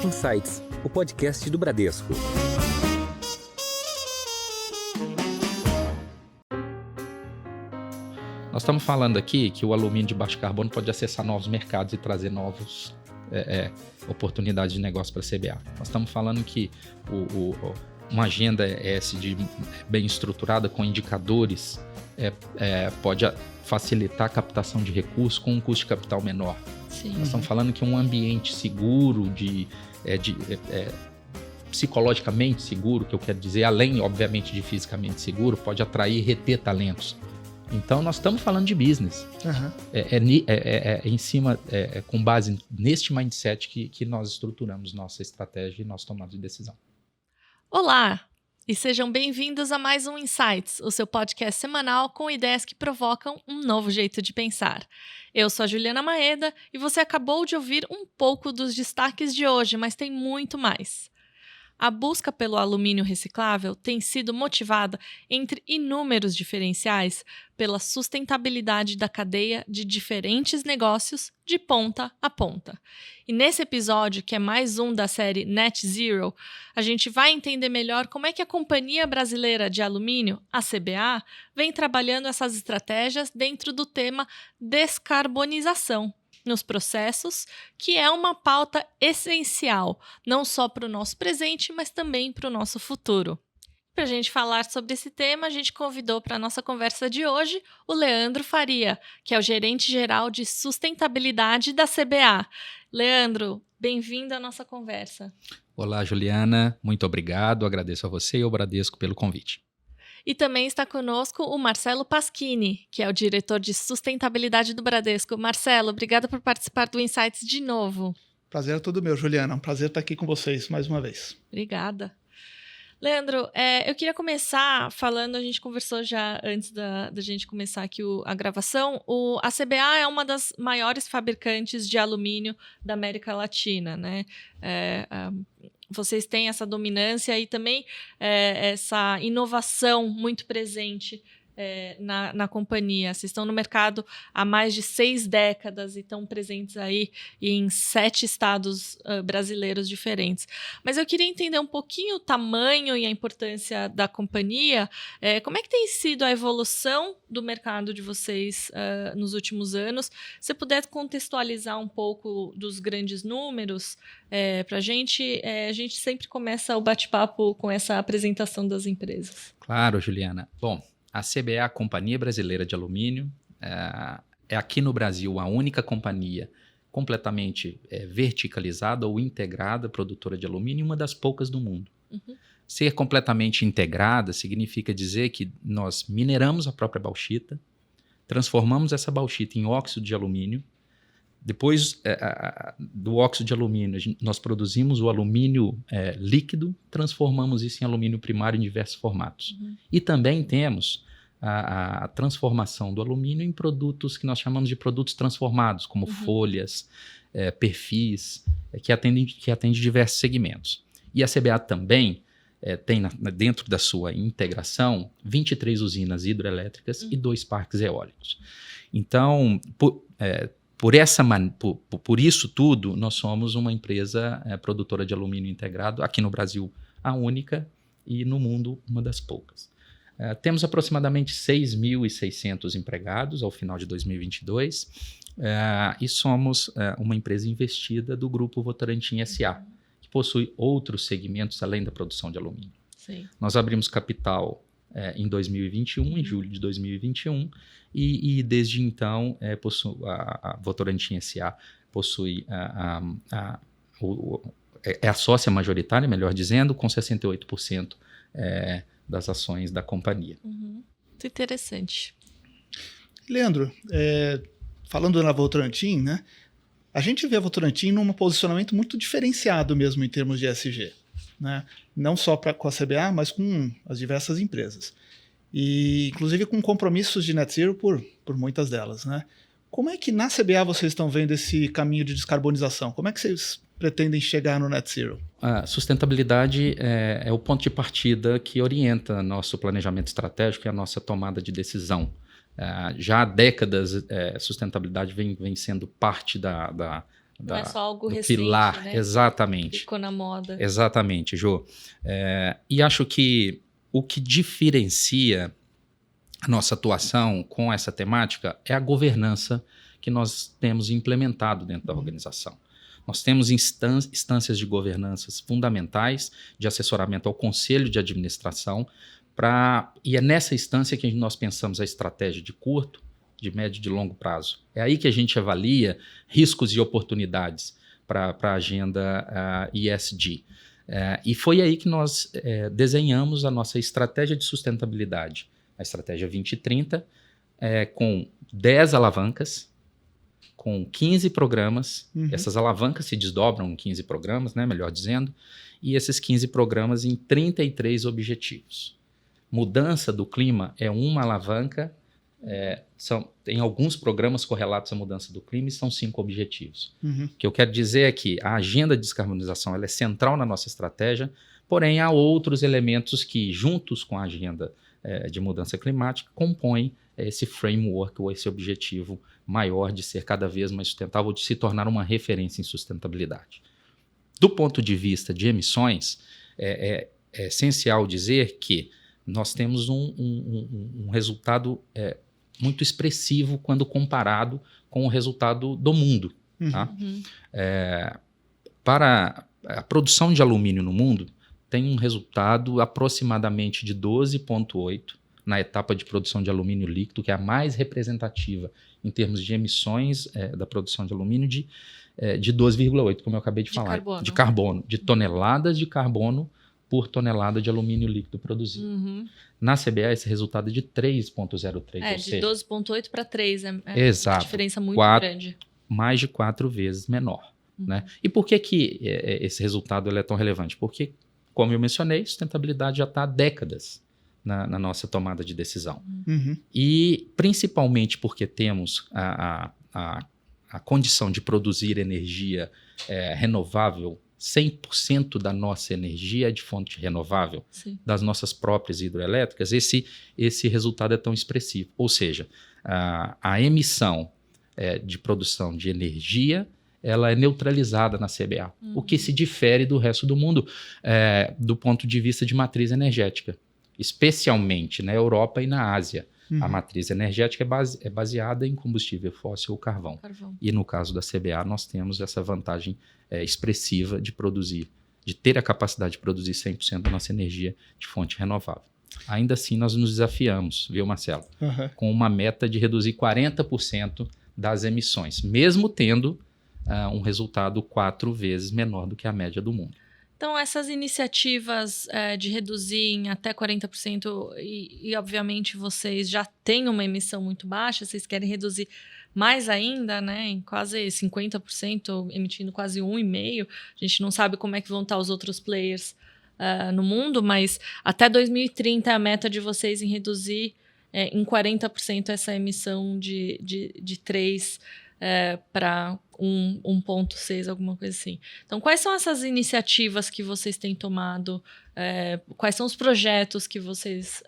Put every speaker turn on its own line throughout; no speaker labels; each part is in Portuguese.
Insights, o podcast do Bradesco.
Nós estamos falando aqui que o alumínio de baixo carbono pode acessar novos mercados e trazer novas oportunidades de negócio para a CBA. Nós estamos falando que uma agenda ESG bem estruturada com indicadores pode facilitar a captação de recursos com um custo de capital menor.
Sim.
Nós estamos falando que um ambiente seguro, psicologicamente seguro, que eu quero dizer, além, obviamente, de fisicamente seguro, pode atrair e reter talentos. Então, nós estamos falando de business.
Uhum.
Com base neste mindset que nós estruturamos nossa estratégia e nosso tomado de decisão.
Olá! E sejam bem-vindos a mais um Insights, o seu podcast semanal com ideias que provocam um novo jeito de pensar. Eu sou a Juliana Maeda e você acabou de ouvir um pouco dos destaques de hoje, mas tem muito mais. A busca pelo alumínio reciclável tem sido motivada, entre inúmeros diferenciais, pela sustentabilidade da cadeia de diferentes negócios de ponta a ponta. E nesse episódio, que é mais um da série Net Zero, a gente vai entender melhor como é que a Companhia Brasileira de Alumínio, a CBA, vem trabalhando essas estratégias dentro do tema descarbonização nos processos, que é uma pauta essencial, não só para o nosso presente, mas também para o nosso futuro. Para a gente falar sobre esse tema, a gente convidou para a nossa conversa de hoje o Leandro Faria, que é o gerente-geral de sustentabilidade da CBA. Leandro, bem-vindo à nossa conversa.
Olá, Juliana, muito obrigado, agradeço a você e ao Bradesco pelo convite.
E também está conosco o Marcelo Paschini, que é o diretor de sustentabilidade do Bradesco. Marcelo, obrigada por participar do Insights de novo.
Prazer é todo meu, Juliana. Um prazer estar aqui com vocês mais uma vez.
Obrigada. Leandro, eu queria começar falando, a gente conversou já antes da gente começar aqui a gravação, a CBA é uma das maiores fabricantes de alumínio da América Latina, né? Vocês têm essa dominância e também essa inovação muito presente na companhia. Vocês estão no mercado há mais de 6 décadas e estão presentes aí em 7 estados brasileiros diferentes. Mas eu queria entender um pouquinho o tamanho e a importância da companhia. Como é que tem sido a evolução do mercado de vocês nos últimos anos? Se puder contextualizar um pouco dos grandes números para a gente sempre começa o bate-papo com essa apresentação das empresas.
Claro, Juliana. Bom, a CBA, a Companhia Brasileira de Alumínio, é aqui no Brasil a única companhia completamente verticalizada ou integrada produtora de alumínio, uma das poucas do mundo.
Uhum.
Ser completamente integrada significa dizer que nós mineramos a própria bauxita, transformamos essa bauxita em óxido de alumínio. Depois do óxido de alumínio, nós produzimos o alumínio líquido, transformamos isso em alumínio primário em diversos formatos.
Uhum.
E também temos a transformação do alumínio em produtos que nós chamamos de produtos transformados, como folhas, perfis, que atendem diversos segmentos. E a CBA também tem dentro da sua integração 23 usinas hidroelétricas e 2 parques eólicos. Então, por isso tudo, nós somos uma empresa produtora de alumínio integrado, aqui no Brasil a única e no mundo uma das poucas. Temos aproximadamente 6.600 empregados ao final de 2022 e somos uma empresa investida do Grupo Votorantim S.A., que possui outros segmentos além da produção de alumínio.
Sim.
Nós abrimos capital em 2021, em julho de 2021, e desde então a Votorantim S.A. possui é a sócia majoritária, melhor dizendo, com 68% das ações da companhia.
Uhum. Muito interessante.
Leandro, falando na Votorantim, né, a gente vê a Votorantim num posicionamento muito diferenciado mesmo em termos de ESG. Né? Não só com a CBA, mas com as diversas empresas. E, inclusive, com compromissos de net zero por muitas delas. Né? Como é que na CBA vocês estão vendo esse caminho de descarbonização? Como é que vocês pretendem chegar no net zero?
A sustentabilidade é o ponto de partida que orienta nosso planejamento estratégico e a nossa tomada de decisão. Já há décadas, sustentabilidade vem sendo parte da
Não é só algo
do
recente,
pilar.
né?
Exatamente.
Ficou na moda.
Exatamente, Jô. E acho que o que diferencia a nossa atuação com essa temática é a governança que nós temos implementado dentro da organização. Nós temos instâncias de governanças fundamentais, de assessoramento ao conselho de administração, e é nessa instância que nós pensamos a estratégia de curto, de médio e de longo prazo. É aí que a gente avalia riscos e oportunidades para a agenda ESG. E foi aí que nós desenhamos a nossa estratégia de sustentabilidade, a estratégia 2030, com 10 alavancas, com 15 programas. Essas alavancas se desdobram em 15 programas, né, melhor dizendo, e esses 15 programas em 33 objetivos. Mudança do clima é uma alavanca, tem alguns programas correlatos à mudança do clima e são 5 objetivos. O que eu quero dizer é que a agenda de descarbonização ela é central na nossa estratégia, porém há outros elementos que, juntos com a agenda de mudança climática, compõem esse framework ou esse objetivo maior de ser cada vez mais sustentável, de se tornar uma referência em sustentabilidade. Do ponto de vista de emissões, é essencial dizer que nós temos um resultado muito expressivo quando comparado com o resultado do mundo. Tá? Para a produção de alumínio no mundo, tem um resultado aproximadamente de 12,8 na etapa de produção de alumínio líquido, que é a mais representativa em termos de emissões da produção de alumínio, de 12,8, como eu acabei de falar, de carbono, de toneladas de carbono por tonelada de alumínio líquido produzido. Na CBA, esse resultado é de 3,03.
De 12,8 para 3,
exato,
uma diferença muito grande.
Mais de 4 vezes menor. Né? E por que esse resultado ele é tão relevante? Porque, como eu mencionei, sustentabilidade já está há décadas na nossa tomada de decisão. E principalmente porque temos a condição de produzir energia renovável. 100% da nossa energia é de fonte renovável. Sim. Das nossas próprias hidroelétricas, esse resultado é tão expressivo. Ou seja, a emissão de produção de energia ela é neutralizada na CBA, o que se difere do resto do mundo do ponto de vista de matriz energética, especialmente na Europa e na Ásia. A matriz energética é baseada em combustível fóssil ou carvão. E no caso da CBA, nós temos essa vantagem expressiva de produzir, de ter a capacidade de produzir 100% da nossa energia de fonte renovável. Ainda assim, nós nos desafiamos, viu, Marcelo? Com uma meta de reduzir 40% das emissões, mesmo tendo um resultado 4 vezes menor do que a média do mundo.
Então, essas iniciativas de reduzir em até 40%, e obviamente vocês já têm uma emissão muito baixa, vocês querem reduzir mais ainda, né, em quase 50%, emitindo quase 1,5%. A gente não sabe como é que vão estar os outros players no mundo, mas até 2030 a meta de vocês em reduzir em 40% essa emissão de 3 para 1,6, alguma coisa assim. Então, quais são essas iniciativas que vocês têm tomado? Quais são os projetos que vocês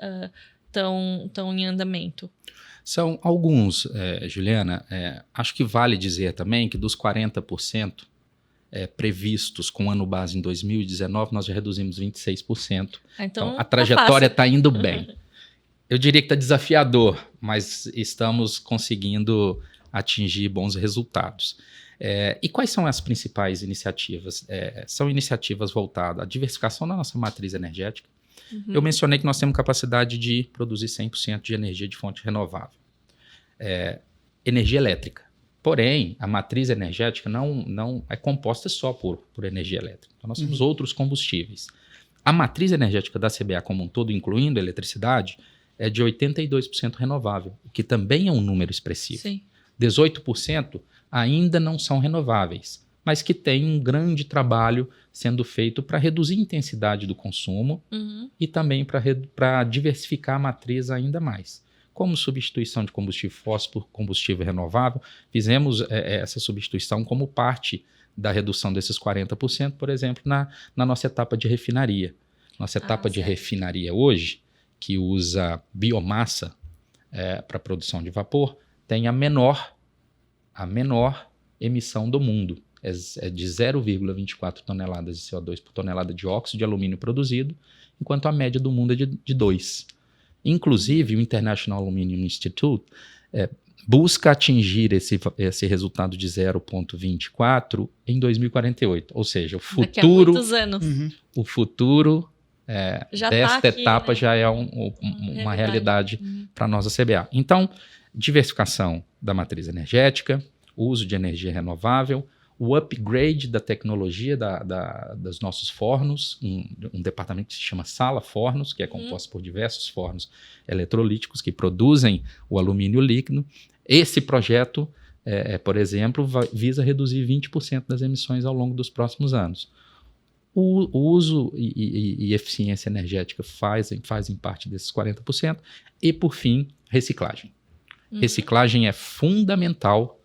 estão em andamento?
São alguns, Juliana. Acho que vale dizer também que dos 40% previstos com ano base em 2019, nós já reduzimos 26%. Então a trajetória está indo bem. Eu diria que está desafiador, mas estamos conseguindo atingir bons resultados. E quais são as principais iniciativas? São iniciativas voltadas à diversificação da nossa matriz energética. Eu mencionei que nós temos capacidade de produzir 100% de energia de fonte renovável. Energia elétrica. Porém, a matriz energética não é composta só por energia elétrica. Então, nós temos outros combustíveis. A matriz energética da CBA como um todo, incluindo a eletricidade, é de 82% renovável, o que também é um número expressivo.
Sim. 18%
ainda não são renováveis, mas que tem um grande trabalho sendo feito para reduzir a intensidade do consumo e também para diversificar a matriz ainda mais. Como substituição de combustível fóssil por combustível renovável, fizemos essa substituição como parte da redução desses 40%, por exemplo, na nossa etapa de refinaria. Nossa etapa de refinaria hoje, que usa biomassa para a produção de vapor, tem a menor emissão do mundo. é de 0,24 toneladas de CO2 por tonelada de óxido de alumínio produzido, enquanto a média do mundo é de 2. Inclusive, o International Aluminium Institute busca atingir esse resultado de 0,24 em 2048. Ou seja, o futuro,
daqui a muitos anos.
o futuro
Já
desta
tá aqui,
etapa,
né?
já é uma realidade para nós da CBA. Então, diversificação da matriz energética, uso de energia renovável, o upgrade da tecnologia dos nossos fornos, um departamento que se chama Sala Fornos, que é composto por diversos fornos eletrolíticos que produzem o alumínio líquido. Esse projeto, por exemplo, visa reduzir 20% das emissões ao longo dos próximos anos. O uso e eficiência energética fazem parte desses 40%. E, por fim, reciclagem. Reciclagem é fundamental.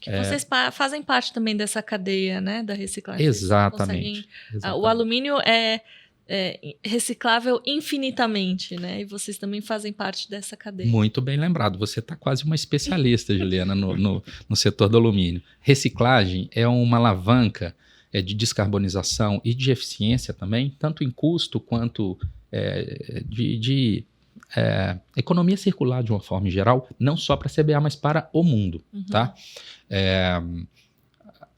Vocês fazem parte também dessa cadeia, né, da reciclagem.
Exatamente.
O alumínio é reciclável infinitamente, né? E vocês também fazem parte dessa cadeia.
Muito bem lembrado. Você está quase uma especialista, Juliana, no setor do alumínio. Reciclagem é uma alavanca de descarbonização e de eficiência também, tanto em custo quanto de economia circular de uma forma geral, não só para a CBA, mas para o mundo. Tá?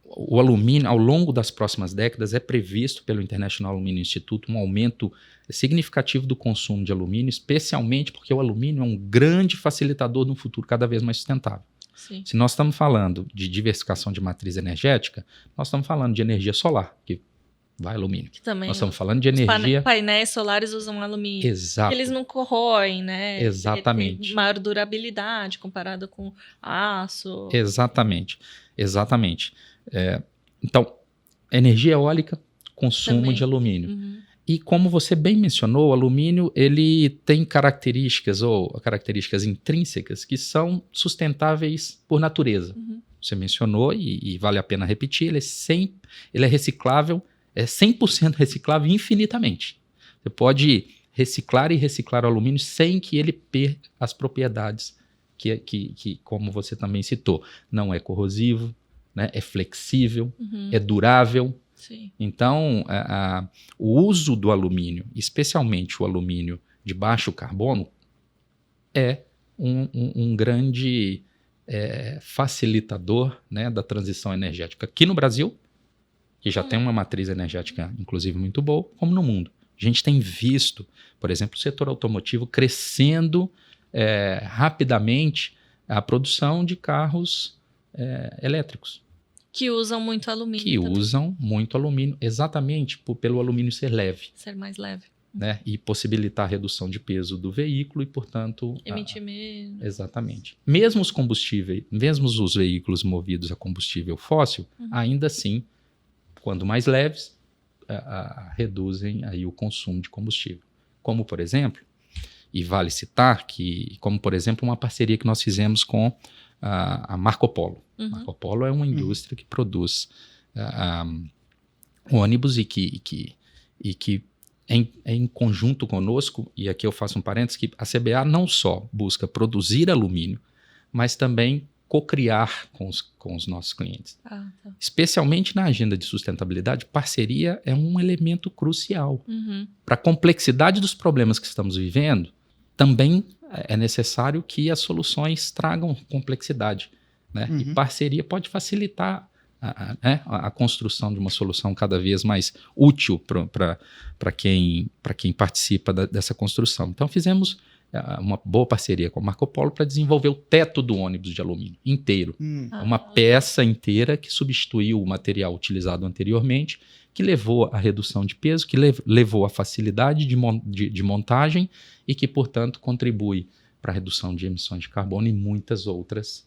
O alumínio, ao longo das próximas décadas, é previsto pelo International Aluminium Institute um aumento significativo do consumo de alumínio, especialmente porque o alumínio é um grande facilitador de um futuro cada vez mais sustentável.
Sim.
Se nós estamos falando de diversificação de matriz energética, nós estamos falando de energia solar, que vai alumínio.
Que também
Nós estamos falando de energia...
Painéis solares usam alumínio.
Exato.
Eles não corroem, né?
Exatamente.
Tem maior durabilidade comparado com aço.
Exatamente. Então, energia eólica, consumo
Também.
de alumínio. E como você bem mencionou, o alumínio ele tem características intrínsecas que são sustentáveis por natureza. Você mencionou e vale a pena repetir, ele é reciclável, é 100% reciclável infinitamente. Você pode reciclar e reciclar o alumínio sem que ele perca as propriedades que como você também citou, não é corrosivo, né, é flexível, é durável.
Sim.
Então, o uso do alumínio, especialmente o alumínio de baixo carbono, é um grande facilitador, né, da transição energética aqui no Brasil, que já tem uma matriz energética, inclusive, muito boa, como no mundo. A gente tem visto, por exemplo, o setor automotivo crescendo rapidamente a produção de carros elétricos.
Que usam muito alumínio.
Usam muito alumínio, exatamente pelo alumínio ser leve.
Ser mais leve.
Né? E possibilitar a redução de peso do veículo e, portanto...
Emitir menos.
Exatamente. Mesmo os veículos movidos a combustível fóssil, ainda assim, quando mais leves, reduzem aí o consumo de combustível. Como, por exemplo, e vale citar como, por exemplo, uma parceria que nós fizemos com a Marco Polo. Marco Polo é uma indústria que produz ônibus e que em conjunto conosco, e aqui eu faço um parênteses, que a CBA não só busca produzir alumínio, mas também co-criar com os nossos clientes.
Tá.
Especialmente na agenda de sustentabilidade, parceria é um elemento crucial. Para a complexidade dos problemas que estamos vivendo, também é necessário que as soluções tragam complexidade. Né? E parceria pode facilitar a construção de uma solução cada vez mais útil para quem participa dessa construção. Então, fizemos uma boa parceria com a Marco Polo para desenvolver o teto do ônibus de alumínio inteiro. Uma peça inteira que substituiu o material utilizado anteriormente, que levou à redução de peso, que levou à facilidade de montagem e que, portanto, contribui para a redução de emissões de carbono e muitos outros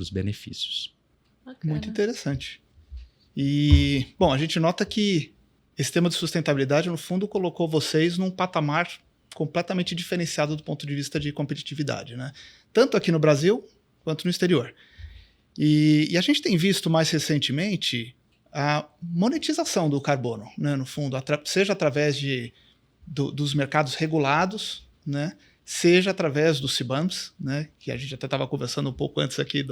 benefícios.
Bacana.
Muito interessante. E, bom, a gente nota que esse tema de sustentabilidade, no fundo, colocou vocês num patamar completamente diferenciado do ponto de vista de competitividade, né? Tanto aqui no Brasil quanto no exterior. E a gente tem visto mais recentemente a monetização do carbono, né? No fundo, seja através dos mercados regulados, né? Seja através dos CBAMs, né? Que a gente até estava conversando um pouco antes aqui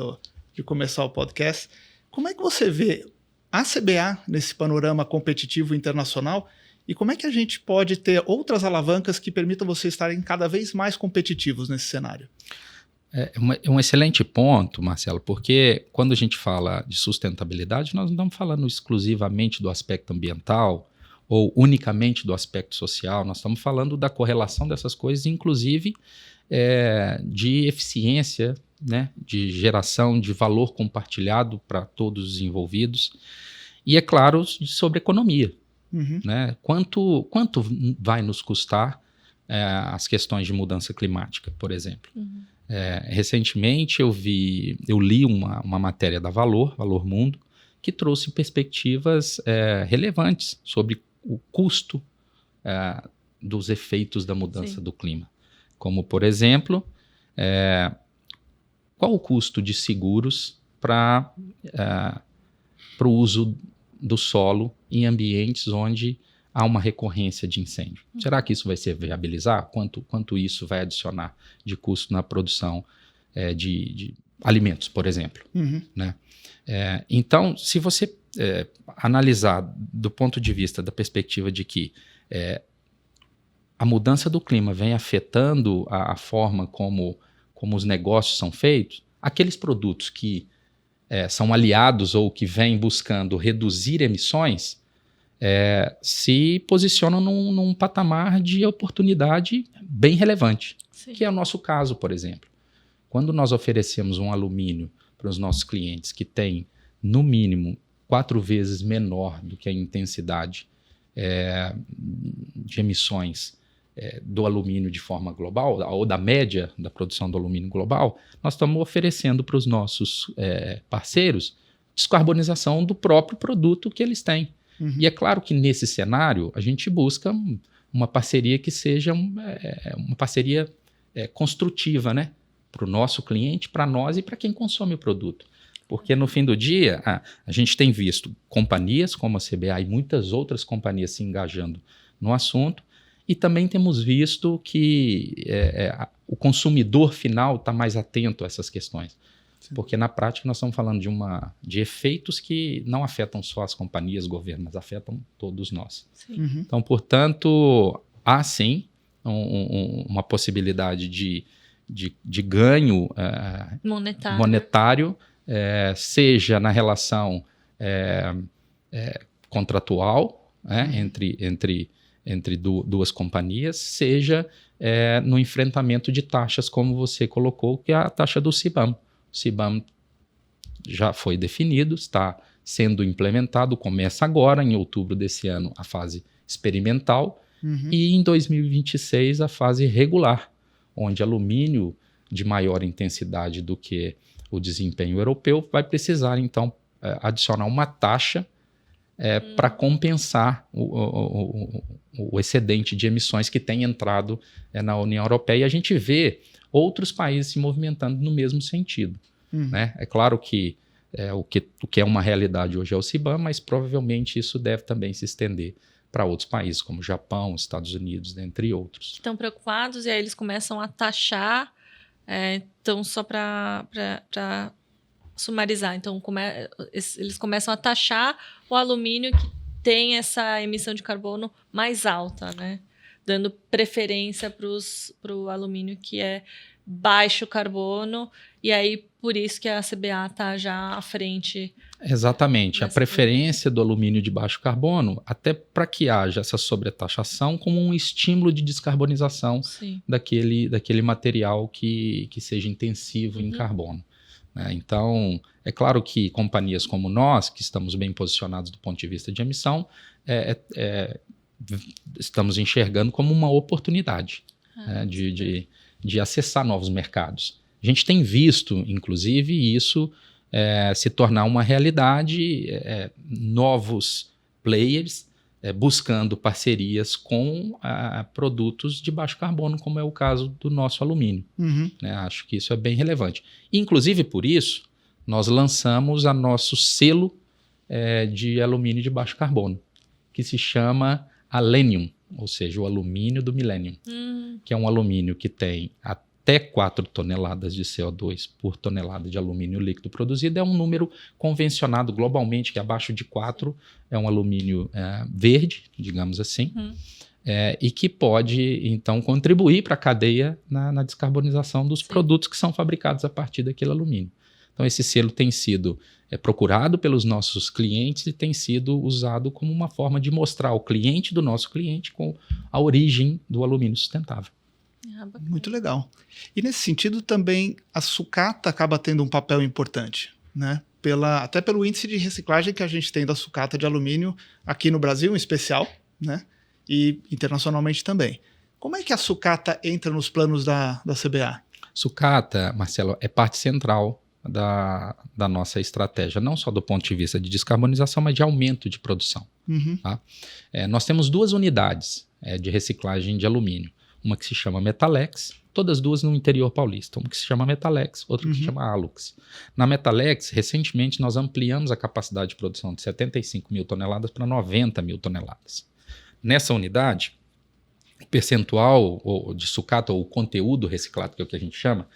de começar o podcast. Como é que você vê a CBA nesse panorama competitivo internacional e como é que a gente pode ter outras alavancas que permitam vocês estarem cada vez mais competitivos nesse cenário?
É um excelente ponto, Marcelo, porque quando a gente fala de sustentabilidade, nós não estamos falando exclusivamente do aspecto ambiental ou unicamente do aspecto social, nós estamos falando da correlação dessas coisas, inclusive de eficiência, né, de geração de valor compartilhado para todos os envolvidos e, é claro, sobre economia.
Uhum.
Né? Quanto vai nos custar as questões de mudança climática, por exemplo?
Uhum.
Recentemente eu li uma matéria da Valor Mundo, que trouxe perspectivas relevantes sobre o custo dos efeitos da mudança
Sim.
do clima. Como, por exemplo, qual o custo de seguros para o uso do solo em ambientes onde há uma recorrência de incêndio? Será que isso vai se viabilizar? Quanto isso vai adicionar de custo na produção de alimentos, por exemplo?
Uhum.
Né? Então, se você analisar do ponto de vista da perspectiva de que a mudança do clima vem afetando a forma como os negócios são feitos, aqueles produtos que são aliados ou que vêm buscando reduzir emissões, se posicionam num patamar de oportunidade bem relevante,
Sim.
que é o nosso caso, por exemplo. Quando nós oferecemos um alumínio para os nossos clientes que tem, no mínimo, 4 vezes menor do que a intensidade de emissões do alumínio de forma global, ou da média da produção do alumínio global, nós estamos oferecendo para os nossos parceiros descarbonização do próprio produto que eles têm.
Uhum.
E é claro que nesse cenário a gente busca uma parceria que seja uma parceria construtiva, né? Para o nosso cliente, para nós e para quem consome o produto. Porque no fim do dia a gente tem visto companhias como a CBA e muitas outras companhias se engajando no assunto, e também temos visto que o consumidor final está mais atento a essas questões. Sim. Porque na prática nós estamos falando de efeitos que não afetam só as companhias, governos, mas afetam todos nós.
Sim.
Uhum.
Então, portanto, há sim uma possibilidade de ganho monetário, seja na relação contratual entre duas companhias, seja no enfrentamento de taxas, como você colocou, que é a taxa do CBAM. O CBAM já foi definido, está sendo implementado, começa agora, em outubro desse ano, a fase experimental, e em 2026 a fase regular, onde alumínio de maior intensidade do que o desempenho europeu vai precisar, então, adicionar uma taxa para compensar o excedente de emissões que tem entrado na União Europeia. E a gente vê outros países se movimentando no mesmo sentido. Né? É claro que o que é uma realidade hoje é o CBAM, mas provavelmente isso deve também se estender para outros países, como Japão, Estados Unidos, entre outros.
Estão preocupados e aí eles começam a taxar, então só para sumarizar, então eles começam a taxar o alumínio que tem essa emissão de carbono mais alta, né? Dando preferência para o alumínio que é baixo carbono, e aí por isso que a CBA está já à frente.
Exatamente, a preferência do alumínio de baixo carbono, até para que haja essa sobretaxação como um estímulo de descarbonização daquele material que seja intensivo em carbono. Então, é claro que companhias como nós, que estamos bem posicionados do ponto de vista de emissão, estamos enxergando como uma oportunidade de acessar novos mercados. A gente tem visto, inclusive, isso se tornar uma realidade, novos players buscando parcerias com produtos de baixo carbono, como é o caso do nosso alumínio. Acho que isso é bem relevante. Inclusive, por isso, nós lançamos o nosso selo de alumínio de baixo carbono, que se chama Alenium, ou seja, o alumínio do Millennium, que é um alumínio que tem até 4 toneladas de CO2 por tonelada de alumínio líquido produzido é um número convencionado globalmente, que abaixo de 4 é um alumínio verde, digamos assim, e que pode, então, contribuir para a cadeia na descarbonização dos produtos que são fabricados a partir daquele alumínio. Então, esse selo tem sido procurado pelos nossos clientes e tem sido usado como uma forma de mostrar ao cliente do nosso cliente com a origem do alumínio sustentável.
Muito legal. E nesse sentido também a sucata acaba tendo um papel importante, né? Até pelo índice de reciclagem que a gente tem da sucata de alumínio aqui no Brasil, em especial, né? E internacionalmente também. Como é que a sucata entra nos planos da CBA?
Sucata, Marcelo, é parte central da nossa estratégia, não só do ponto de vista de descarbonização, mas de aumento de produção. Tá? Nós temos 2 unidades de reciclagem de alumínio. Uma que se chama Metalex, todas 2 no interior paulista. Uma que se chama Metalex, outra que se chama Alux. Na Metalex, recentemente, nós ampliamos a capacidade de produção de 75 mil toneladas para 90 mil toneladas. Nessa unidade, o percentual de sucata, ou o conteúdo reciclado, que é o que a gente chama,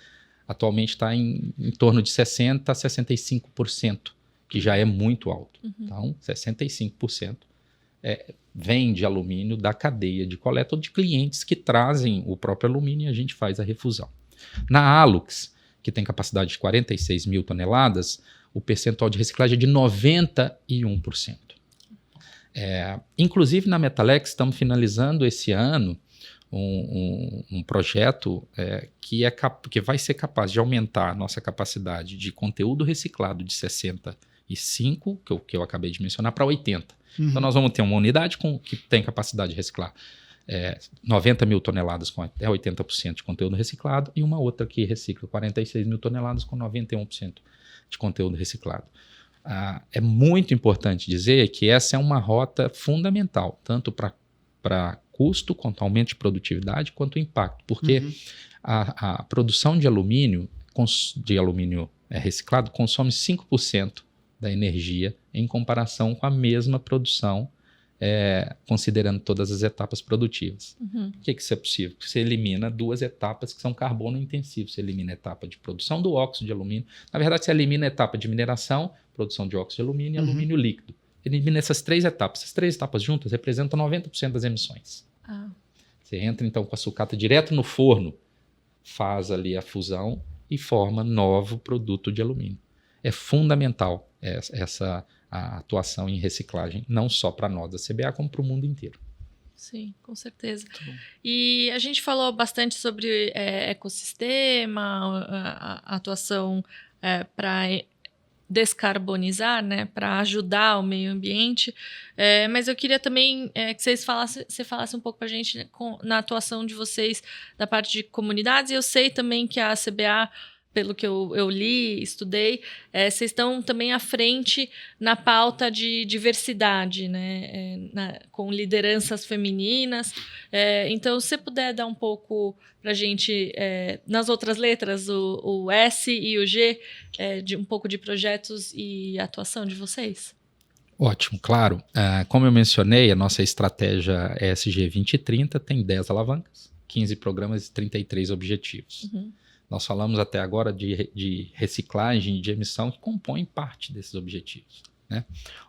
atualmente está em torno de 60% a 65%, que já é muito alto. Então, 65% vem de alumínio da cadeia de coleta ou de clientes que trazem o próprio alumínio e a gente faz a refusão. Na Alux, que tem capacidade de 46 mil toneladas, o percentual de reciclagem é de 91%. Inclusive, na Metalex, estamos finalizando esse ano um projeto que vai ser capaz de aumentar a nossa capacidade de conteúdo reciclado de 65, que eu acabei de mencionar, para 80. Então, nós vamos ter uma unidade que tem capacidade de reciclar 90 mil toneladas com até 80% de conteúdo reciclado e uma outra que recicla 46 mil toneladas com 91% de conteúdo reciclado. É muito importante dizer que essa é uma rota fundamental, tanto para custo, quanto aumento de produtividade, quanto impacto, porque a produção de alumínio reciclado consome 5% da energia em comparação com a mesma produção, considerando todas as etapas produtivas. Por que isso é possível? Porque você elimina 2 etapas que são carbono intensivas. Você elimina a etapa de produção do óxido de alumínio. Na verdade, você elimina a etapa de mineração, produção de óxido de alumínio e alumínio líquido. Elimina essas 3 etapas. Essas 3 etapas juntas representam 90% das emissões. Você entra, então, com a sucata direto no forno, faz ali a fusão e forma novo produto de alumínio. É fundamental a atuação em reciclagem, não só para nós da CBA, como para o mundo inteiro.
Sim, com certeza. E a gente falou bastante sobre ecossistema, a atuação para descarbonizar, né, para ajudar o meio ambiente, mas eu queria também que você falasse um pouco para a gente na atuação de vocês da parte de comunidades. E eu sei também que a CBA, pelo que eu li, estudei, vocês estão também à frente na pauta de diversidade, né? Com lideranças femininas. Então, se você puder dar um pouco para a gente, nas outras letras, o S e o G, de um pouco de projetos e atuação de vocês.
Ótimo, claro. Como eu mencionei, a nossa estratégia ESG 2030 tem 10 alavancas, 15 programas e 33 objetivos. Nós falamos até agora de reciclagem e de emissão que compõem parte desses objetivos, né?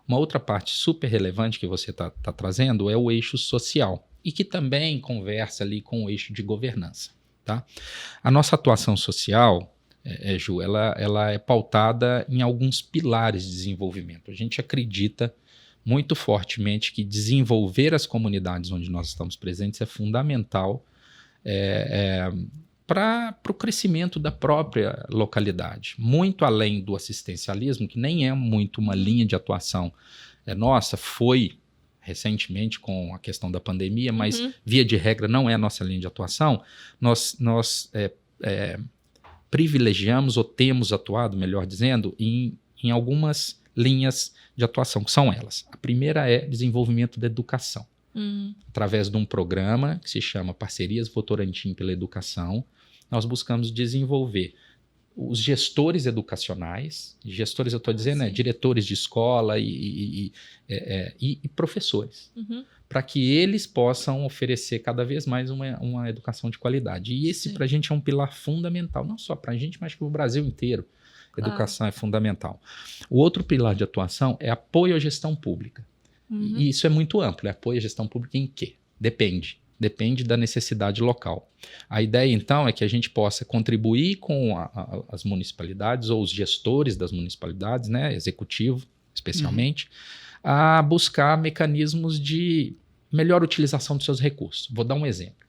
Uma outra parte super relevante que você está trazendo é o eixo social e que também conversa ali com o eixo de governança. Tá? A nossa atuação social, Ju, ela é pautada em alguns pilares de desenvolvimento. A gente acredita muito fortemente que desenvolver as comunidades onde nós estamos presentes é fundamental para o crescimento da própria localidade, muito além do assistencialismo, que nem é muito uma linha de atuação nossa, foi recentemente com a questão da pandemia, mas via de regra não é a nossa linha de atuação. Nós privilegiamos ou temos atuado, melhor dizendo, em algumas linhas de atuação, que são elas. A primeira é desenvolvimento da educação, através de um programa que se chama Parcerias Votorantim pela Educação. Nós buscamos desenvolver os gestores educacionais, gestores eu estou dizendo,
Sim.
diretores de escola e professores, para que eles possam oferecer cada vez mais uma educação de qualidade. E esse,
Sim.
para a gente, é um pilar fundamental, não só para a gente, mas para o Brasil inteiro.
Claro.
Educação é fundamental. O outro pilar de atuação é apoio à gestão pública. E isso é muito amplo. É apoio à gestão pública em quê? Depende. Depende da necessidade local. A ideia, então, é que a gente possa contribuir com as municipalidades ou os gestores das municipalidades, né, executivo, especialmente, a buscar mecanismos de melhor utilização dos seus recursos. Vou dar um exemplo.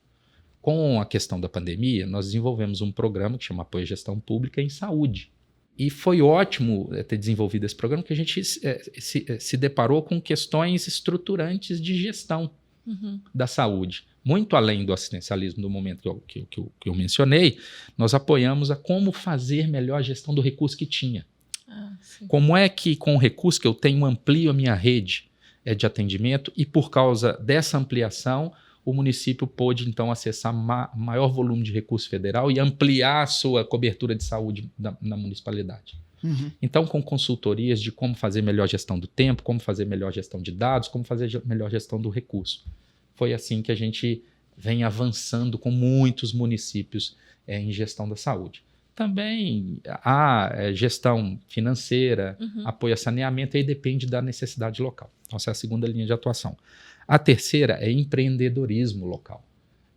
Com a questão da pandemia, nós desenvolvemos um programa que chama Apoio à Gestão Pública em Saúde. E foi ótimo ter desenvolvido esse programa, porque a gente se deparou com questões estruturantes de gestão da saúde. Muito além do assistencialismo do momento que eu mencionei, nós apoiamos a como fazer melhor a gestão do recurso que tinha. Como é que, com o recurso que eu tenho, amplio a minha rede de atendimento e, por causa dessa ampliação, o município pôde, então, acessar maior volume de recurso federal e ampliar a sua cobertura de saúde na municipalidade. Então, com consultorias de como fazer melhor gestão do tempo, como fazer melhor gestão de dados, como fazer melhor gestão do recurso. Foi assim que a gente vem avançando com muitos municípios em gestão da saúde. Também há gestão financeira, apoio a saneamento, aí depende da necessidade local. Então, essa é a segunda linha de atuação. A terceira é empreendedorismo local.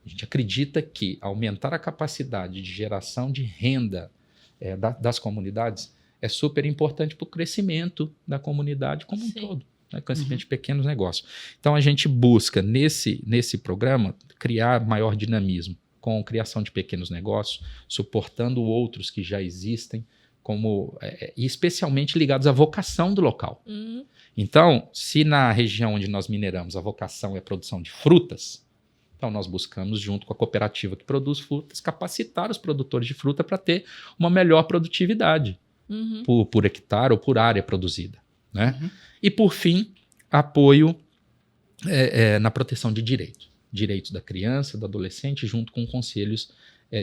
A gente acredita que aumentar a capacidade de geração de renda das comunidades é super importante para o crescimento da comunidade como um todo, né? Crescimento de pequenos negócios. Então, a gente busca, nesse programa, criar maior dinamismo, com criação de pequenos negócios, suportando outros que já existem, e especialmente ligados à vocação do local. Então, se na região onde nós mineramos a vocação é a produção de frutas, então nós buscamos, junto com a cooperativa que produz frutas, capacitar os produtores de fruta para ter uma melhor produtividade por hectare ou por área produzida, né? E, por fim, apoio na proteção de direitos da criança, do adolescente, junto com conselhos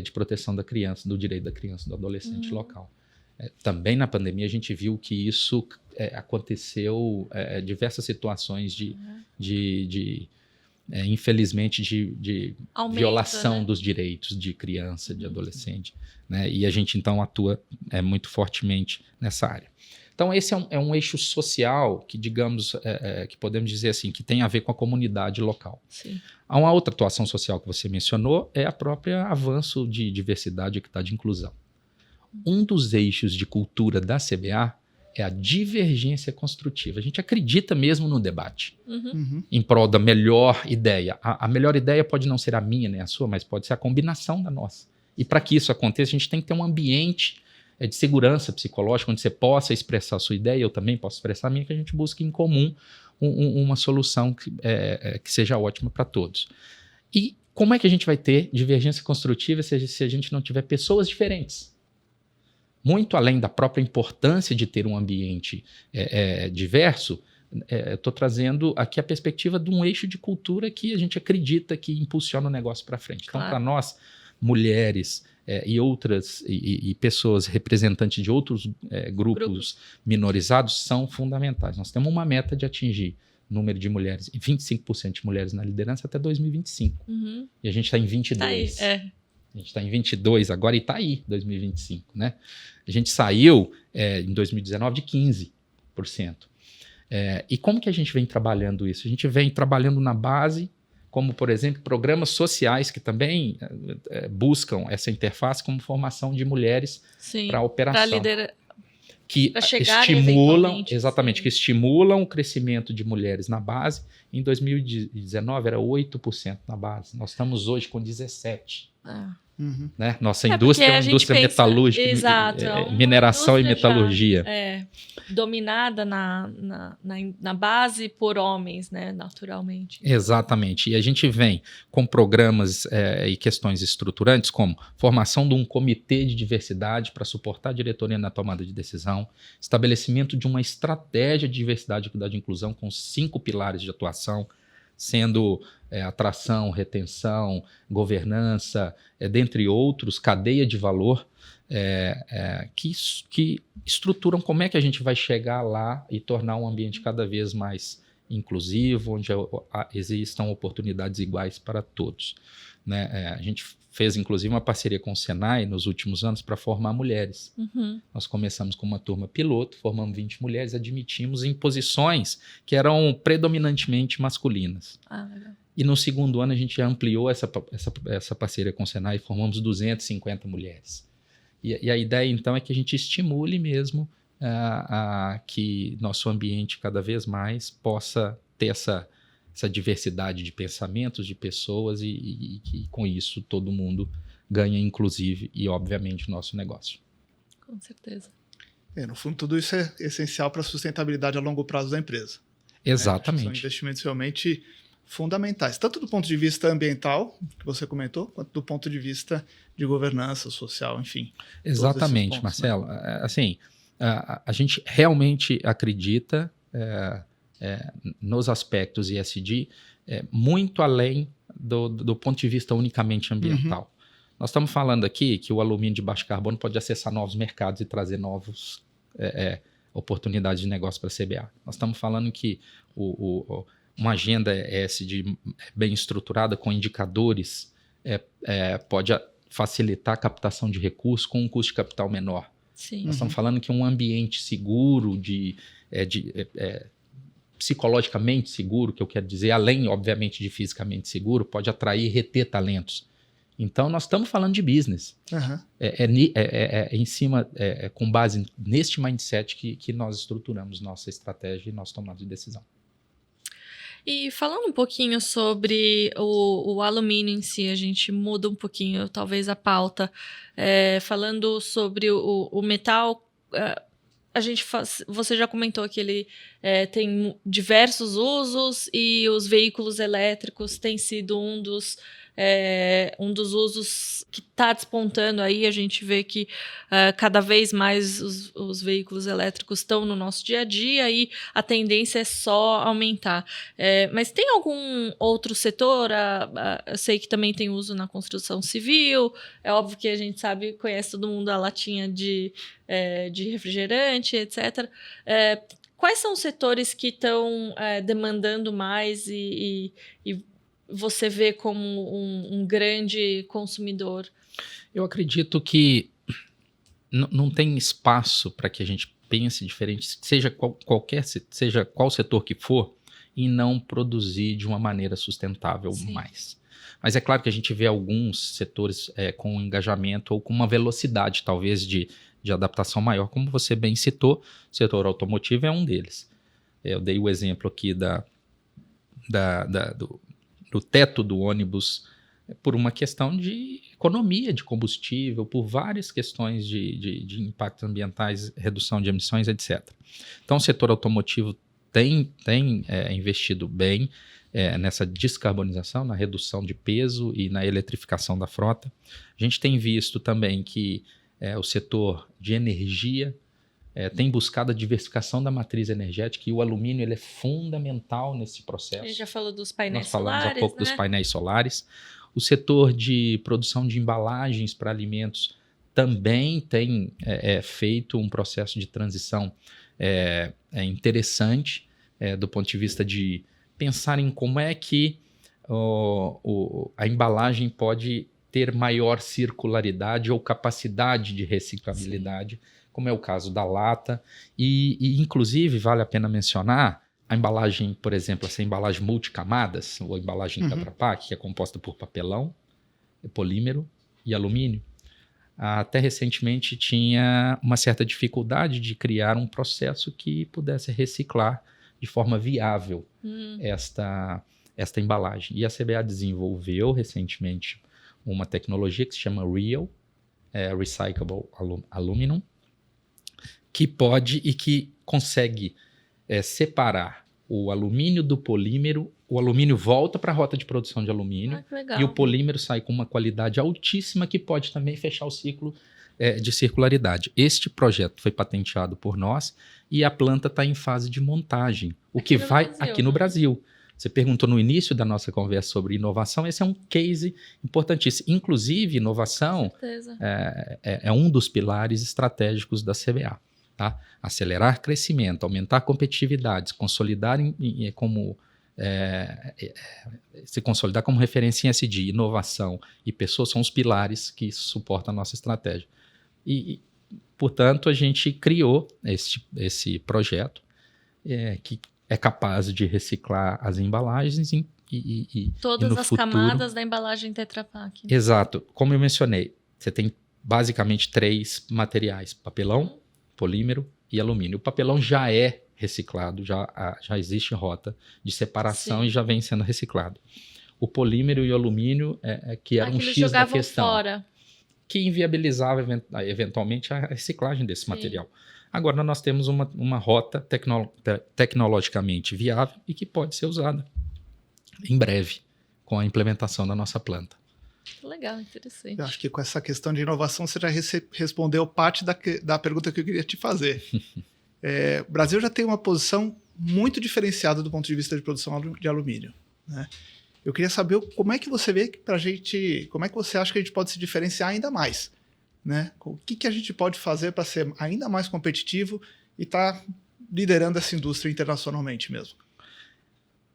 de proteção da criança, do direito da criança e do adolescente local. Também na pandemia a gente viu que isso aconteceu, diversas situações infelizmente, de
Aumento,
violação,
né,
dos direitos de criança, de adolescente, né? E a gente, então, atua muito fortemente nessa área. Então, esse é um eixo social que, digamos, que podemos dizer assim, que tem a ver com a comunidade local.
Sim.
Há uma outra atuação social que você mencionou, é a própria avanço de diversidade, equidade e inclusão. Um dos eixos de cultura da CBA é a divergência construtiva. A gente acredita mesmo no debate, em prol da melhor ideia. A melhor ideia pode não ser a minha nem a sua, mas pode ser a combinação da nossa. E para que isso aconteça, a gente tem que ter um ambiente de segurança psicológica, onde você possa expressar a sua ideia, eu também posso expressar a minha, que a gente busque em comum uma solução que seja ótima para todos. E como é que a gente vai ter divergência construtiva se a gente não tiver pessoas diferentes? Muito além da própria importância de ter um ambiente diverso, estou trazendo aqui a perspectiva de um eixo de cultura que a gente acredita que impulsiona o negócio para frente.
Claro.
Então, para nós, mulheres e pessoas representantes de outros grupos minorizados são fundamentais. Nós temos uma meta de atingir número de mulheres, 25% de mulheres na liderança até 2025. E a gente está em 22%.
Tá aí,
A gente está em 22 agora e está aí, 2025, né? A gente saiu em 2019 de 15%. E como que a gente vem trabalhando isso? A gente vem trabalhando na base, como, por exemplo, programas sociais que também buscam essa interface como formação de mulheres para a operação. Que estimulam, exatamente, que estimulam o crescimento de mulheres na base. Em 2019 era 8% na base. Nós estamos hoje com 17%. Né? Nossa indústria é uma indústria metalúrgica, mineração e metalurgia.
Dominada na base por homens, né, naturalmente.
Exatamente. E a gente vem com programas e questões estruturantes, como formação de um comitê de diversidade para suportar a diretoria na tomada de decisão, estabelecimento de uma estratégia de diversidade, equidade e inclusão com 5 pilares de atuação, sendo atração, retenção, governança, dentre outros, cadeia de valor, que estruturam como é que a gente vai chegar lá e tornar um ambiente cada vez mais inclusivo, onde existam oportunidades iguais para todos. Né? A gente fez, inclusive, uma parceria com o Senai nos últimos anos para formar mulheres.
Uhum.
Nós começamos com uma turma piloto, formamos 20 mulheres, admitimos em posições que eram predominantemente masculinas.
Legal.
E no segundo ano a gente ampliou essa parceria com o Senai e formamos 250 mulheres. E a ideia, então, é que a gente estimule mesmo que nosso ambiente cada vez mais possa ter essa diversidade de pensamentos, de pessoas e que com isso todo mundo ganha, inclusive, e obviamente o nosso negócio.
Com certeza.
No fundo, tudo isso é essencial para a sustentabilidade a longo prazo da empresa.
Exatamente.
São investimentos realmente fundamentais, tanto do ponto de vista ambiental, que você comentou, quanto do ponto de vista de governança social, enfim.
Exatamente,
pontos,
Marcelo.
né?
Assim, a gente realmente acredita nos aspectos ESG muito além do ponto de vista unicamente ambiental. Nós estamos falando aqui que o alumínio de baixo carbono pode acessar novos mercados e trazer novas oportunidades de negócio para a CBA. Nós estamos falando que uma agenda ESG bem estruturada, com indicadores, pode facilitar a captação de recursos com um custo de capital menor.
Sim.
Nós estamos falando que um ambiente seguro, psicologicamente seguro, que eu quero dizer, além, obviamente, de fisicamente seguro, pode atrair e reter talentos. Então, nós estamos falando de business. Em cima, com base neste mindset que nós estruturamos nossa estratégia e nosso tomado de decisão.
E falando um pouquinho sobre o alumínio em si, a gente muda um pouquinho, talvez, a pauta. Falando sobre o metal, você já comentou que ele tem diversos usos e os veículos elétricos têm sido um dos usos que está despontando aí. A gente vê que cada vez mais os veículos elétricos estão no nosso dia a dia e a tendência é só aumentar. Mas tem algum outro setor? Eu sei que também tem uso na construção civil, é óbvio que a gente conhece todo mundo a latinha de refrigerante, etc. Quais são os setores que estão demandando mais e você vê como um grande consumidor?
Eu acredito que não tem espaço para que a gente pense diferente, seja qual setor que for, e não produzir de uma maneira sustentável. Sim. Mais. Mas é claro que a gente vê alguns setores com engajamento ou com uma velocidade, talvez, de adaptação maior, como você bem citou. O setor automotivo é um deles. Eu dei o exemplo aqui do teto do ônibus, por uma questão de economia de combustível, por várias questões de impactos ambientais, redução de emissões, etc. Então, o setor automotivo tem investido bem nessa descarbonização, na redução de peso e na eletrificação da frota. A gente tem visto também que o setor de energia tem buscado a diversificação da matriz energética, e o alumínio ele é fundamental nesse processo.
A gente já falou dos painéis solares.
Nós falamos há pouco dos painéis solares. O setor de produção de embalagens para alimentos também tem feito um processo de transição interessante do ponto de vista de pensar em como é que a embalagem pode ter maior circularidade ou capacidade de reciclabilidade. Sim. Como é o caso da lata, e inclusive vale a pena mencionar a embalagem, por exemplo, essa embalagem multicamadas, ou a embalagem Tetra Pak, que é composta por papelão, polímero e alumínio. Até recentemente tinha uma certa dificuldade de criar um processo que pudesse reciclar de forma viável esta embalagem. E a CBA desenvolveu recentemente uma tecnologia que se chama REAL, Recyclable Aluminum, que pode e que consegue separar o alumínio do polímero. O alumínio volta para a rota de produção de alumínio, e o polímero sai com uma qualidade altíssima que pode também fechar o ciclo de circularidade. Este projeto foi patenteado por nós e a planta está em fase de montagem, aqui no Brasil. Você perguntou no início da nossa conversa sobre inovação, esse é um case importantíssimo. Inclusive, inovação
Certeza.
é um dos pilares estratégicos da CBA. Tá? Acelerar crescimento, aumentar competitividade, se consolidar como referência em SD, inovação e pessoas são os pilares que suportam a nossa estratégia. Portanto, a gente criou esse projeto que é capaz de reciclar as embalagens
todas
no
as
futuro,
camadas da embalagem Tetra Pak.
Exato. Como eu mencionei, você tem basicamente 3 materiais: papelão, polímero e alumínio. O papelão já é reciclado, já existe rota de separação.
Sim.
E já vem sendo reciclado. O polímero e o alumínio que era um X da questão,
fora.
que inviabilizava eventualmente a reciclagem desse
Sim.
material. Agora nós temos uma rota tecnologicamente viável e que pode ser usada em breve com a implementação da nossa planta.
Legal, interessante.
Eu acho que com essa questão de inovação você já respondeu parte da pergunta que eu queria te fazer. O Brasil já tem uma posição muito diferenciada do ponto de vista de produção de alumínio, né? Eu queria saber como é que você vê pra gente, como é que você acha que a gente pode se diferenciar ainda mais, né? O que a gente pode fazer para ser ainda mais competitivo e estar liderando essa indústria internacionalmente mesmo?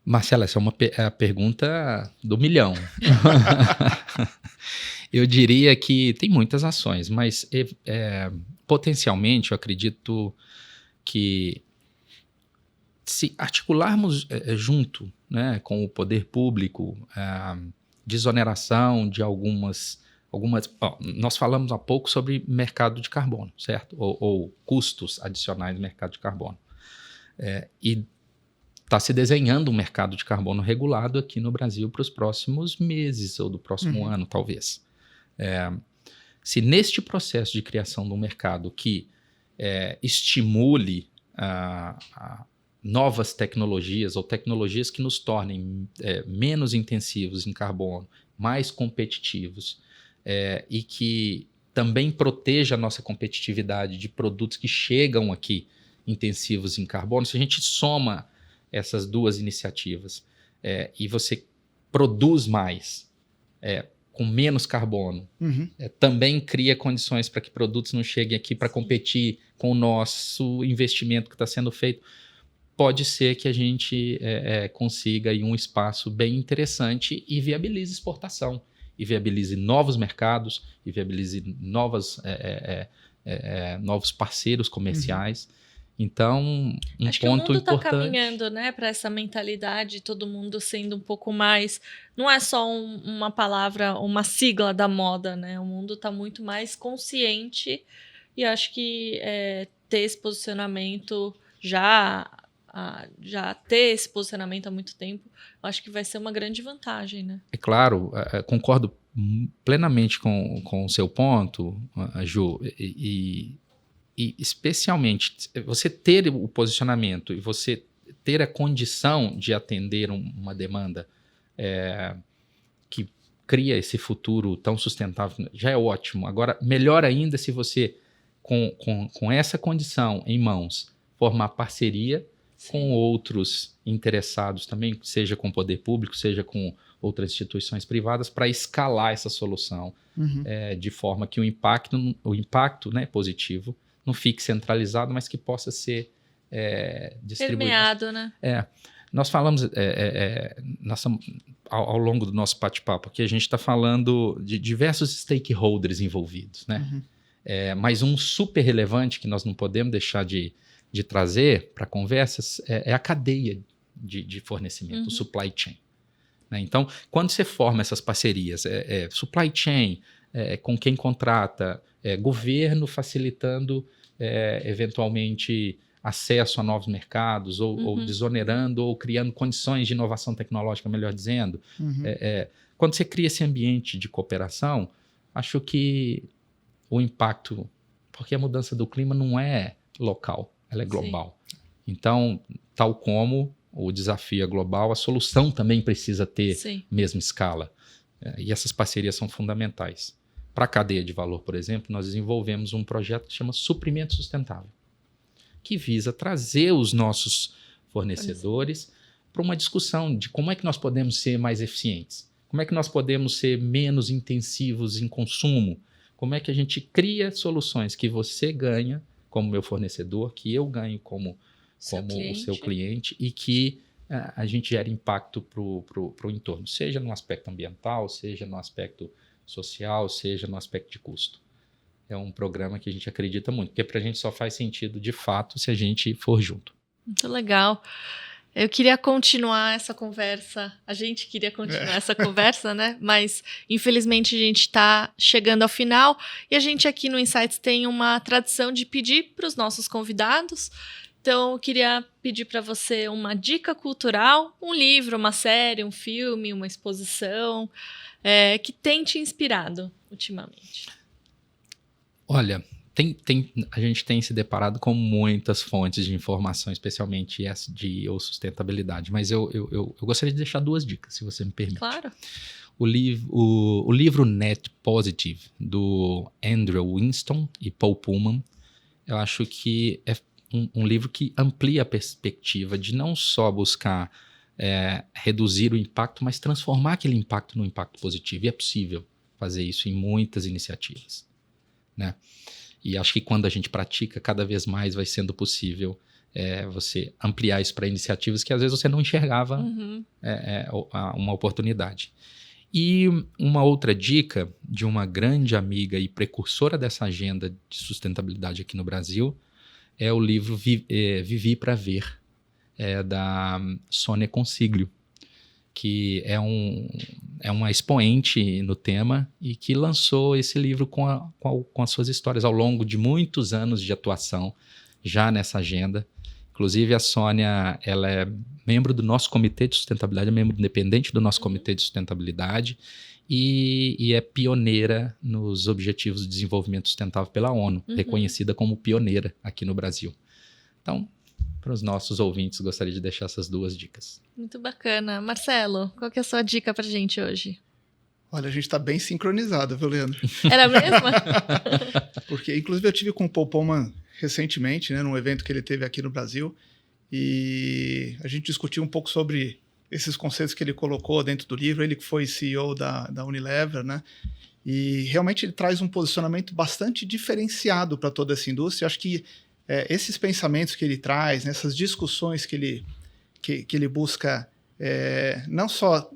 Marcelo, essa é a pergunta do milhão. Eu diria que tem muitas ações, mas potencialmente eu acredito que se articularmos junto, né, com o poder público, desoneração de algumas nós falamos há pouco sobre mercado de carbono, certo? Ou custos adicionais do mercado de carbono. E está se desenhando um mercado de carbono regulado aqui no Brasil para os próximos meses ou do próximo ano, talvez. Se neste processo de criação de um mercado que estimule novas tecnologias ou tecnologias que nos tornem menos intensivos em carbono, mais competitivos, e que também proteja a nossa competitividade de produtos que chegam aqui intensivos em carbono, se a gente soma essas duas iniciativas e você produz mais com menos carbono, também cria condições para que produtos não cheguem aqui para competir com o nosso investimento que está sendo feito, pode ser que a gente consiga aí um espaço bem interessante e viabilize exportação, e viabilize novos mercados, e viabilize novos parceiros comerciais. Então,
acho
ponto
que o mundo está
importante.
caminhando, né, para essa mentalidade, todo mundo sendo um pouco mais. Não é só uma palavra, uma sigla da moda, né? O mundo está muito mais consciente e acho que ter esse posicionamento já ter esse posicionamento há muito tempo, acho que vai ser uma grande vantagem, né? É
claro, concordo plenamente com o seu ponto, Ju, e especialmente você ter o posicionamento e você ter a condição de atender uma demanda que cria esse futuro tão sustentável, já é ótimo. Agora, melhor ainda se você, com essa condição em mãos, formar parceria com outros interessados também, seja com o poder público, seja com outras instituições privadas, para escalar essa solução de forma que o impacto, né, positivo não fique centralizado, mas que possa ser distribuído.
Permeado, né?
Nós falamos, ao longo do nosso bate-papo aqui, a gente está falando de diversos stakeholders envolvidos, né? Mas um super relevante que nós não podemos deixar de trazer para conversas é a cadeia de fornecimento, o supply chain. Né? Então, quando você forma essas parcerias, supply chain, com quem contrata, governo facilitando eventualmente acesso a novos mercados, ou desonerando, ou criando condições de inovação tecnológica, melhor dizendo. Quando você cria esse ambiente de cooperação, acho que o impacto, porque a mudança do clima não é local, ela é global. Sim. Então, tal como o desafio é global, a solução também precisa ter mesma escala. E essas parcerias são fundamentais. Para a cadeia de valor, por exemplo, nós desenvolvemos um projeto que chama Suprimento Sustentável, que visa trazer os nossos fornecedores para uma discussão de como é que nós podemos ser mais eficientes, como é que nós podemos ser menos intensivos em consumo, como é que a gente cria soluções que você ganha como meu fornecedor, que eu ganho como o seu cliente e que a gente gera impacto para o entorno, seja no aspecto ambiental, seja no aspecto social, seja no aspecto de custo. É um programa que a gente acredita muito, porque para a gente só faz sentido de fato se a gente for junto.
Muito legal. Eu queria continuar essa conversa, a gente queria continuar essa conversa, né? Mas, infelizmente, a gente está chegando ao final e a gente aqui no Insights tem uma tradição de pedir para os nossos convidados. Então, eu queria pedir para você uma dica cultural, um livro, uma série, um filme, uma exposição, que tem te inspirado ultimamente.
Olha, a gente tem se deparado com muitas fontes de informação, especialmente ESG ou sustentabilidade, mas eu gostaria de deixar 2 dicas, se você me permite.
Claro.
O livro Net Positive, do Andrew Winston e Paul Pullman, eu acho que é um livro que amplia a perspectiva de não só buscar reduzir o impacto, mas transformar aquele impacto num impacto positivo. E é possível fazer isso em muitas iniciativas, né? E acho que quando a gente pratica, cada vez mais vai sendo possível você ampliar isso para iniciativas que às vezes você não enxergava uma oportunidade. E uma outra dica de uma grande amiga e precursora dessa agenda de sustentabilidade aqui no Brasil é o livro Vivi para Ver, da Sônia Consiglio, que é uma expoente no tema e que lançou esse livro com as suas histórias ao longo de muitos anos de atuação já nessa agenda. Inclusive, a Sônia, ela é membro do nosso comitê de sustentabilidade, é membro independente do nosso comitê de sustentabilidade e é pioneira nos Objetivos de Desenvolvimento Sustentável pela ONU, reconhecida como pioneira aqui no Brasil. Então, para os nossos ouvintes, gostaria de deixar essas 2 dicas.
Muito bacana. Marcelo, qual que é a sua dica para a gente hoje?
Olha, a gente está bem sincronizado, viu, Leandro?
Era mesmo?
Porque, inclusive, eu tive com o Paul Pullman recentemente, né, num evento que ele teve aqui no Brasil, e a gente discutiu um pouco sobre esses conceitos que ele colocou dentro do livro, ele que foi CEO da Unilever, né? E realmente ele traz um posicionamento bastante diferenciado para toda essa indústria. Eu acho que esses pensamentos que ele traz, essas discussões que ele busca não só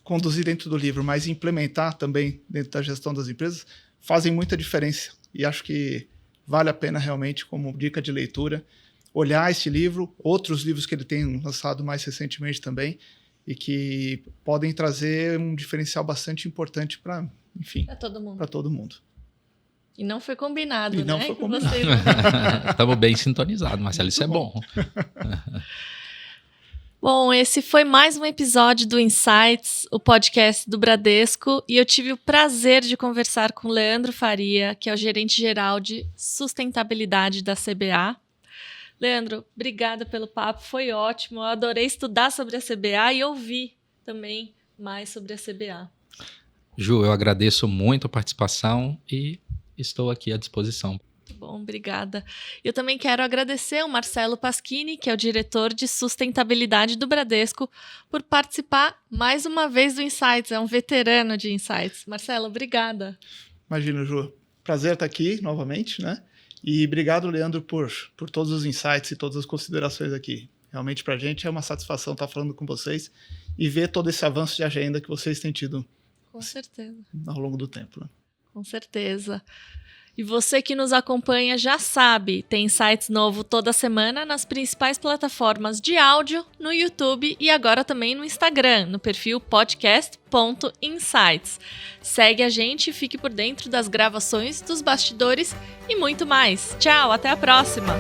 conduzir dentro do livro, mas implementar também dentro da gestão das empresas, fazem muita diferença. E acho que vale a pena realmente, como dica de leitura, olhar este livro, outros livros que ele tem lançado mais recentemente também, e que podem trazer um diferencial bastante importante para, enfim, para todo mundo.
E não foi combinado,
Não
né?
foi combinado.
Estamos bem sintonizados, Marcelo, isso é bom.
Bom, esse foi mais um episódio do Insights, o podcast do Bradesco, e eu tive o prazer de conversar com o Leandro Faria, que é o gerente-geral de sustentabilidade da CBA. Leandro, obrigada pelo papo, foi ótimo, eu adorei estudar sobre a CBA e ouvir também mais sobre a CBA.
Ju, eu agradeço muito a participação e estou aqui à disposição.
Muito bom, obrigada. Eu também quero agradecer ao Marcelo Paschini, que é o diretor de sustentabilidade do Bradesco, por participar mais uma vez do Insights, é um veterano de Insights. Marcelo, obrigada.
Imagina, Ju, prazer estar aqui novamente, né? E obrigado, Leandro, por todos os insights e todas as considerações aqui. Realmente, para a gente é uma satisfação estar falando com vocês e ver todo esse avanço de agenda que vocês têm tido
Com certeza.
ao longo do tempo. Né?
Com certeza. E você que nos acompanha já sabe, tem Insights novo toda semana nas principais plataformas de áudio, no YouTube e agora também no Instagram, no perfil podcast.insights. Segue a gente e fique por dentro das gravações, dos bastidores e muito mais. Tchau, até a próxima!